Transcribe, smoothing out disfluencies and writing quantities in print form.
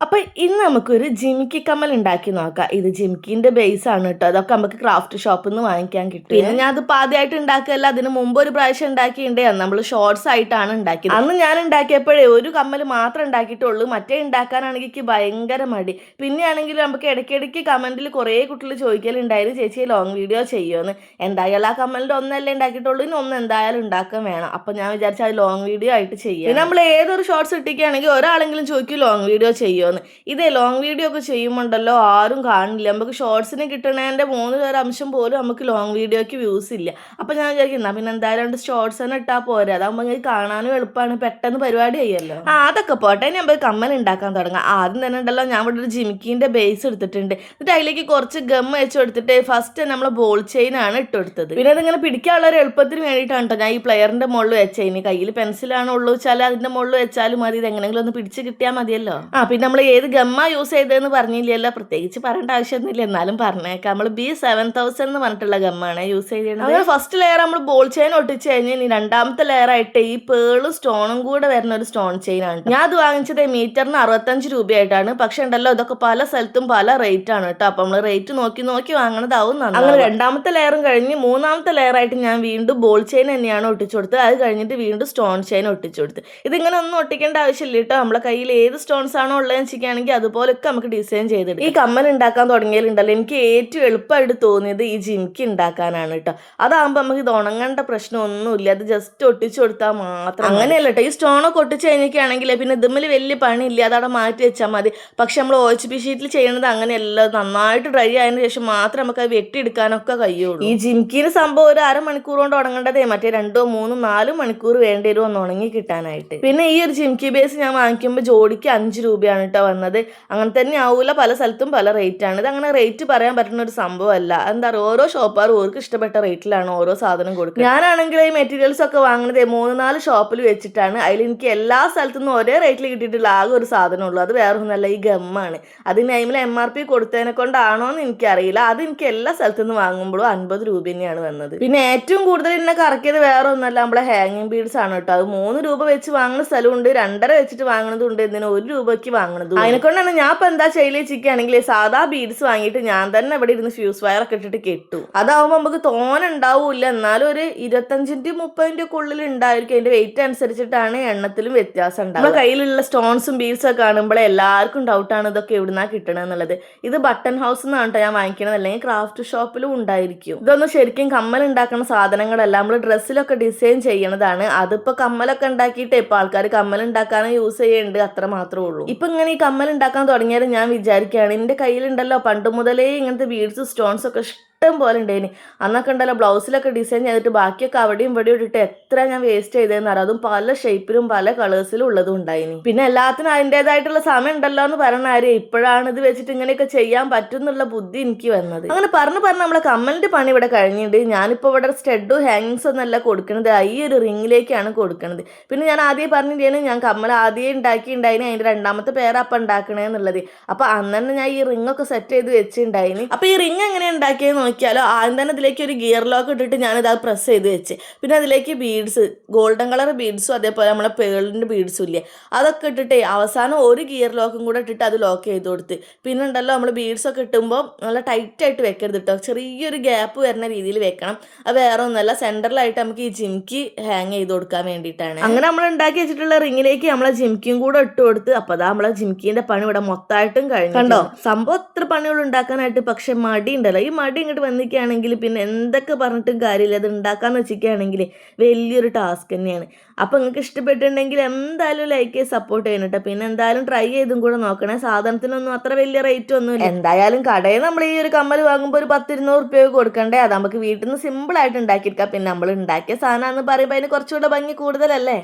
അപ്പൊ ഇന്ന് നമുക്കൊരു ജിമിക്കി കമ്മൽ ഉണ്ടാക്കി നോക്കാം. ഇത് ജിമിക്കിന്റെ ബേസ് ആണ് കേട്ടോ. അതൊക്കെ നമുക്ക് ക്രാഫ്റ്റ് ഷോപ്പിൽ നിന്ന് വാങ്ങിക്കാൻ കിട്ടും. പിന്നെ ഞാൻ അത് ആദ്യമായിട്ട് ഉണ്ടാക്കുകയല്ല, അതിന് മുമ്പ് ഒരു പ്രാവശ്യം ഉണ്ടാക്കിയിട്ടുണ്ട്. നമ്മൾ ഷോർട്സ് ആയിട്ടാണ് ഉണ്ടാക്കിയത്. അന്ന് ഞാൻ ഉണ്ടാക്കിയപ്പോഴേ ഒരു കമ്മൽ മാത്രം ഉണ്ടാക്കിയിട്ടുള്ളൂ. മറ്റേ ഉണ്ടാക്കാനാണെങ്കിൽ എനിക്ക് ഭയങ്കര മടി. പിന്നെയാണെങ്കിൽ നമുക്ക് ഇടയ്ക്കിടയ്ക്ക് കമന്റിൽ കുറേ കുട്ടികൾ ചോദിക്കലുണ്ടായിരുന്നു, ചേച്ചി ലോങ് വീഡിയോ ചെയ്യുമെന്ന്. എന്തായാലും ആ കമ്മലിന്റെ ഒന്നല്ലേ ഉണ്ടാക്കിയിട്ടുള്ളൂ, ഇനി ഒന്ന് എന്തായാലും ഉണ്ടാക്കാൻ വേണം. അപ്പൊ ഞാൻ വിചാരിച്ച അത് ലോങ് വീഡിയോ ആയിട്ട് ചെയ്യാം. നമ്മൾ ഏതൊരു ഷോർട്സ് ഇട്ടിക്കുകയാണെങ്കിൽ ഒരാളെങ്കിലും ചോദിക്കും ലോങ് വീഡിയോ ചെയ്യുമോ. ഇതേ ലോങ് വീഡിയോ ഒക്കെ ചെയ്യുമ്പോണ്ടല്ലോ ആരും കാണില്ല. നമുക്ക് ഷോർട്സിന് കിട്ടണതിന്റെ 3 അംശം പോലും നമുക്ക് ലോങ് വീഡിയോക്ക് വ്യൂസ് ഇല്ല. അപ്പൊ ഞാൻ വിചാരിക്കുന്ന പിന്നെ എന്തായാലും ഷോർട്സ് തന്നെ ഇട്ടാൽ പോരെ, അതാകുമ്പോൾ നിങ്ങൾക്ക് കാണാനും എളുപ്പമാണ്, പെട്ടെന്ന് പരിപാടി ചെയ്യല്ലോ. അതൊക്കെ പോട്ടെ, ഇനി നമുക്ക് കമ്മൽ ഉണ്ടാക്കാൻ തുടങ്ങാം. ആദ്യം തന്നെ ഉണ്ടല്ലോ ഞാൻ ഇവിടെ ഒരു ജിമിക്കിന്റെ ബേസ് എടുത്തിട്ടുണ്ട്. എന്നിട്ട് അതിലേക്ക് കുറച്ച് ഗം വെച്ച് കൊടുത്തിട്ട് ഫസ്റ്റ് നമ്മളെ ബോൾ ചെയിൻ ആണ് ഇട്ടെടുത്തത്. പിന്നെ അതിങ്ങനെ പിടിക്കാനുള്ള ഒരു എളുപ്പത്തിന് വേണ്ടിയിട്ടാണ് കേട്ടോ ഞാൻ ഈ പ്ലെയറിന്റെ മുകളിൽ വെച്ച. ഇനി കയ്യിൽ പെൻസിലാണ് ഉള്ളൂ വെച്ചാൽ അതിന്റെ മുകളിൽ വെച്ചാലും മതി, ഇത് എങ്ങനെയെങ്കിലും ഒന്ന് പിടിച്ച് കിട്ടിയാൽ മതിയല്ലോ. പിന്നെ നമ്മൾ ഏത് ഗമ്മ യൂസ് ചെയ്തതെന്ന് പറഞ്ഞില്ലല്ലോ, പ്രത്യേകിച്ച് പറയേണ്ട ആവശ്യമൊന്നുമില്ല, എന്നാലും പറഞ്ഞേക്കാം. നമ്മൾ B7000 എന്ന് പറഞ്ഞിട്ടുള്ള ഗമ്മാണ് യൂസ് ചെയ്തത്. അങ്ങനെ ഫസ്റ്റ് ലെയർ നമ്മൾ ബോൾ ചെയിൻ ഒട്ടിച്ച് കഴിഞ്ഞ് ഇനി രണ്ടാമത്തെ ലെയർ ആയിട്ട് ഈ പേളും സ്റ്റോണും കൂടെ വരുന്ന ഒരു സ്റ്റോൺ ചെയിൻ ആണ്. ഞാൻ അത് വാങ്ങിച്ചത് മീറ്ററിന് 65 രൂപയായിട്ടാണ്. പക്ഷെ ഉണ്ടല്ലോ ഇതൊക്കെ പല സ്ഥലത്തും പല റേറ്റ് ആണ് കേട്ടോ. അപ്പൊ നമ്മൾ റേറ്റ് നോക്കി നോക്കി വാങ്ങണതാവും. അങ്ങനെ രണ്ടാമത്തെ ലെയറും കഴിഞ്ഞ് മൂന്നാമത്തെ ലെയർ ആയിട്ട് ഞാൻ വീണ്ടും ബോൾ ചെയിൻ തന്നെയാണ് ഒട്ടിച്ചു കൊടുത്തത്. അത് കഴിഞ്ഞിട്ട് വീണ്ടും സ്റ്റോൺ ചെയിൻ ഒട്ടിച്ചു കൊടുത്ത്. ഇതിങ്ങനെ ഒന്നും ഒട്ടിക്കേണ്ട ആവശ്യമില്ല കേട്ടോ. നമ്മളെ കയ്യിൽ ഏത് സ്റ്റോൺസ് ആണോ ഉള്ളതെന്ന് വെച്ചിട്ടാണെങ്കിൽ അതുപോലൊക്കെ നമുക്ക് ഡിസൈൻ ചെയ്തിട്ട് ഈ കമ്മൽ ഉണ്ടാക്കാൻ തുടങ്ങിയാലുണ്ടല്ലോ എനിക്ക് ഏറ്റവും എളുപ്പമായിട്ട് തോന്നിയത് ഈ ജിമിക്കി ഉണ്ടാക്കാനാണ് കേട്ടോ. അതാകുമ്പോൾ നമുക്ക് ഇത് ഉണങ്ങേണ്ട പ്രശ്നമൊന്നുമില്ല, അത് ജസ്റ്റ് ഒട്ടിച്ചു കൊടുത്താൽ മാത്രം. അങ്ങനെയല്ല കേട്ടോ, ഈ സ്റ്റോണൊക്കെ ഒട്ടിച്ച് കഴിഞ്ഞിട്ടാണെങ്കിൽ പിന്നെ ഇതുമ്മൽ വലിയ പണിയില്ല, അതവിടെ മാറ്റി വെച്ചാൽ മതി. പക്ഷെ നമ്മൾ OHP ഷീറ്റിൽ ചെയ്യുന്നത് അങ്ങനെയല്ല, നന്നായിട്ട് ഡ്രൈ ആയതിനു ശേഷം മാത്രം നമുക്ക് അത് വെട്ടിയെടുക്കാനൊക്കെ കഴിയുള്ളൂ. ഈ ജിമിക്കിന് സംഭവം ഒരു അരമണിക്കൂർ കൊണ്ട് ഉണങ്ങേണ്ടതേ, മറ്റേ 2, 3, 4 മണിക്കൂർ വേണ്ടി വരും ഒന്ന് ഉണങ്ങി കിട്ടാനായിട്ട്. പിന്നെ ഈ ഒരു ജിമിക്കി ബേസ് ഞാൻ വാങ്ങിക്കുമ്പോൾ ജോഡിക്ക് 5 രൂപയാണ് കേട്ടോ വന്നത്. അങ്ങനെ തന്നെ ആവൂല, പല സ്ഥലത്തും പല റേറ്റ് ആണ്. ഇത് അങ്ങനെ റേറ്റ് പറയാൻ പറ്റുന്ന ഒരു സംഭവമല്ല. എന്താ പറയുക, ഓരോ ഷോപ്പുകാർ ഓർക്ക് ഇഷ്ടപ്പെട്ട റേറ്റിലാണ് ഓരോ സാധനം കൊടുക്കുക. ഞാനാണെങ്കിൽ ഈ മെറ്റീരിയൽസ് ഒക്കെ വാങ്ങുന്നത് 3-4 ഷോപ്പിൽ വെച്ചിട്ടാണ്. അതിൽ എനിക്ക് എല്ലാ സ്ഥലത്തുനിന്നും ഒരേ റേറ്റിൽ കിട്ടിയിട്ടുള്ള ആകെ ഒരു സാധനമുള്ളൂ, അത് വേറെ ഒന്നല്ല, ഈ ഗമ്മാണ്. അതിന് അതിൽ MRP കൊടുത്തതിനെ കൊണ്ടാണോ എന്ന് എനിക്കറിയില്ല. അത് എനിക്ക് എല്ലാ സ്ഥലത്തുനിന്ന് വാങ്ങുമ്പോഴും 50 രൂപ തന്നെയാണ് വന്നത്. പിന്നെ ഏറ്റവും കൂടുതൽ എന്നെ കറക്കിയത് വേറെ ഒന്നല്ല, നമ്മളെ ഹാങ്ങിങ് ബീഡ്സ് ആണ് കേട്ടോ. അത് 3 രൂപ വെച്ച് വാങ്ങുന്ന സ്ഥലമുണ്ട്, 2.5 വെച്ചിട്ട് വാങ്ങുന്നതുണ്ട്, ഇതിന് 1 രൂപയ്ക്ക് വാങ്ങുന്നതും. അതിനെക്കൊണ്ടാണ് ഞാൻ ഇപ്പൊ എന്താ ചെയ്യിച്ചിരിക്കുകയാണെങ്കിൽ സാധാ ബീഡ്സ് വാങ്ങിയിട്ട് ഞാൻ തന്നെ ഇവിടെ ഇരുന്ന് ഫ്യൂസ് വയർ ഒക്കെ ഇട്ടിട്ട് കെട്ടു. അതാവുമ്പോൾ നമുക്ക് തോനുണ്ടാവൂല്ല, എന്നാലും ഒരു 25-30 ഒക്കെ ഉള്ളിൽ ഉണ്ടായിരിക്കും. അതിന്റെ വെയിറ്റ് അനുസരിച്ചിട്ടാണ് എണ്ണത്തിലും വ്യത്യാസം ഉണ്ടാവും. നമ്മുടെ കയ്യിലുള്ള സ്റ്റോൺസും ബീഡ്സും ഒക്കെ കാണുമ്പോൾ എല്ലാവർക്കും ഡൗട്ടാണ് ഇതൊക്കെ എവിടുന്നാ കിട്ടണമെന്നുള്ളത്. ഇത് ബട്ടൺ ഹൗസ് എന്നാണ് കേട്ടോ ഞാൻ വാങ്ങിക്കണത്, അല്ലെങ്കിൽ ക്രാഫ്റ്റ് ഷോപ്പിലും ഉണ്ടായിരിക്കും. ഇതൊന്നും ശരിക്കും കമ്മൽ ഉണ്ടാക്കുന്ന സാധനങ്ങളല്ല, നമ്മൾ ഡ്രസ്സിലൊക്കെ ഡിസൈൻ ചെയ്യണതാണ്. അതിപ്പോ കമ്മലൊക്കെ ഉണ്ടാക്കിയിട്ട് ഇപ്പൊ ആൾക്കാർ കമ്മൽ ഉണ്ടാക്കാനും യൂസ് ചെയ്യുന്നുണ്ട്, അത്ര മാത്രമേ ഉള്ളൂ. ഇപ്പൊ ഇങ്ങനെ ഈ കമ്മൽ ഉണ്ടാക്കാൻ തുടങ്ങിയാലും ഞാൻ വിചാരിക്കുകയാണ്, എൻ്റെ കയ്യിലുണ്ടല്ലോ പണ്ട് മുതലേ ഇങ്ങനത്തെ ബീഡ്സ് സ്റ്റോൺസ് ഒക്കെ ഇഷ്ടം പോലെ ഉണ്ടായിന്. അന്നൊക്കെ ഉണ്ടല്ലോ ബ്ലൗസിലൊക്കെ ഡിസൈൻ ചെയ്തിട്ട് ബാക്കിയൊക്കെ അവിടെയും ഇവിടെ ഇട്ടിട്ട് എത്ര ഞാൻ വേസ്റ്റ് ചെയ്തതെന്ന് അറിയാം. അതും പല ഷേപ്പിലും പല കളേഴ്സിലും ഉള്ളതും ഉണ്ടായിന്. പിന്നെ എല്ലാത്തിനും അതിൻ്റെതായിട്ടുള്ള സമയം ഉണ്ടല്ലോ എന്ന് പറഞ്ഞ ആരും ഇപ്പോഴാണ് ഇത് വെച്ചിട്ട് ഇങ്ങനെയൊക്കെ ചെയ്യാൻ പറ്റും എന്നുള്ള ബുദ്ധി എനിക്ക് വന്നത്. അങ്ങനെ പറഞ്ഞ് നമ്മളെ കമ്മലിന്റെ പണി ഇവിടെ കഴിഞ്ഞിട്ട് ഞാനിപ്പോൾ ഇവിടെ സ്റ്റഡും ഹാങ്ങിങ്സ് ഒന്നല്ല കൊടുക്കുന്നത്, ഈ ഒരു റിങ്ങിലേക്കാണ് കൊടുക്കുന്നത്. പിന്നെ ഞാൻ ആദ്യം പറഞ്ഞിട്ടാണ് ഞാൻ കമ്മൽ ആദ്യം ഉണ്ടാക്കിയിട്ടുണ്ടായിന്, അതിന്റെ രണ്ടാമത്തെ പേര് അപ്പം ഉണ്ടാക്കണേന്നുള്ളത്. അപ്പൊ അന്ന് തന്നെ ഞാൻ ഈ റിംഗ് ഒക്കെ സെറ്റ് ചെയ്ത് വെച്ചിട്ടുണ്ടായിന്. അപ്പൊ ഈ റിംഗ് എങ്ങനെ ഉണ്ടാക്കിയെന്ന് നോക്കിയാലോ, ആദ്യം തന്നെ അതിലേക്ക് ഒരു ഗിയർ ലോക്ക് ഇട്ടിട്ട് ഞാനിത് പ്രസ് ചെയ്ത് വെച്ച്. പിന്നെ അതിലേക്ക് ബീഡ്സ്, ഗോൾഡൻ കളർ ബീഡ്സും അതേപോലെ നമ്മളെ പേളിന്റെ ബീഡ്സും ഇല്ലേ, അതൊക്കെ ഇട്ടിട്ട് അവസാനം ഒരു ഗിയർ ലോക്കും കൂടെ ഇട്ടിട്ട് അത് ലോക്ക് ചെയ്ത് കൊടുത്ത്. പിന്നെ ഉണ്ടല്ലോ നമ്മൾ ബീഡ്സ് ഒക്കെ ഇട്ടുമ്പോൾ നല്ല ടൈറ്റ് ആയിട്ട് വെക്കരുത് കേട്ടോ, ചെറിയൊരു ഗ്യാപ്പ് വരുന്ന രീതിയിൽ വെക്കണം. അത് വേറെ ഒന്നല്ല, സെന്ററിലായിട്ട് നമുക്ക് ഈ ജിമിക്കി ഹാങ് ചെയ്ത് കൊടുക്കാൻ വേണ്ടിയിട്ടാണ്. അങ്ങനെ നമ്മൾ ഉണ്ടാക്കി വെച്ചിട്ടുള്ള റിങ്ങിലേക്ക് നമ്മളെ ജിമിക്കിയും കൂടെ ഇട്ട് കൊടുത്ത്. അപ്പൊ അതാ നമ്മളെ ജിമിക്കിന്റെ പണി ഇവിടെ മൊത്തമായിട്ടും കഴിഞ്ഞു. കണ്ടോ, സംഭവം എത്ര പണികൾ ഉണ്ടാക്കാനായിട്ട്, പക്ഷെ മടി ഉണ്ടല്ലോ. ഈ മടി ഇങ്ങോട്ട് വന്നിക്കുകയാണെങ്കിൽ പിന്നെ എന്തൊക്കെ പറഞ്ഞിട്ടും കാര്യമില്ല, അത് ഉണ്ടാക്കാന്ന് വെച്ചിരിക്കുകയാണെങ്കിൽ വലിയൊരു ടാസ്ക് തന്നെയാണ്. അപ്പൊ നിങ്ങൾക്ക് ഇഷ്ടപ്പെട്ടിട്ടുണ്ടെങ്കിൽ എന്തായാലും ലൈക്ക് ചെയ്ത് സപ്പോർട്ട് ചെയ്യണം കേട്ടോ. പിന്നെ എന്തായാലും ട്രൈ ചെയ്തും കൂടെ നോക്കണേ. സാധനത്തിനൊന്നും അത്ര വലിയ റേറ്റ് ഒന്നുമില്ല. എന്തായാലും കടയിൽ നമ്മൾ ഈ ഒരു കമ്മൽ വാങ്ങുമ്പോൾ ഒരു 10-200 രൂപ കൊടുക്കണ്ടേ, അത് നമുക്ക് വീട്ടിൽ നിന്ന് സിമ്പിൾ ആയിട്ട് ഉണ്ടാക്കിയെടുക്കാം. പിന്നെ നമ്മൾ ഉണ്ടാക്കിയ സാധനം എന്ന് പറയുമ്പോൾ അതിന് കുറച്ചുകൂടെ ഭംഗി കൂടുതലല്ലേ.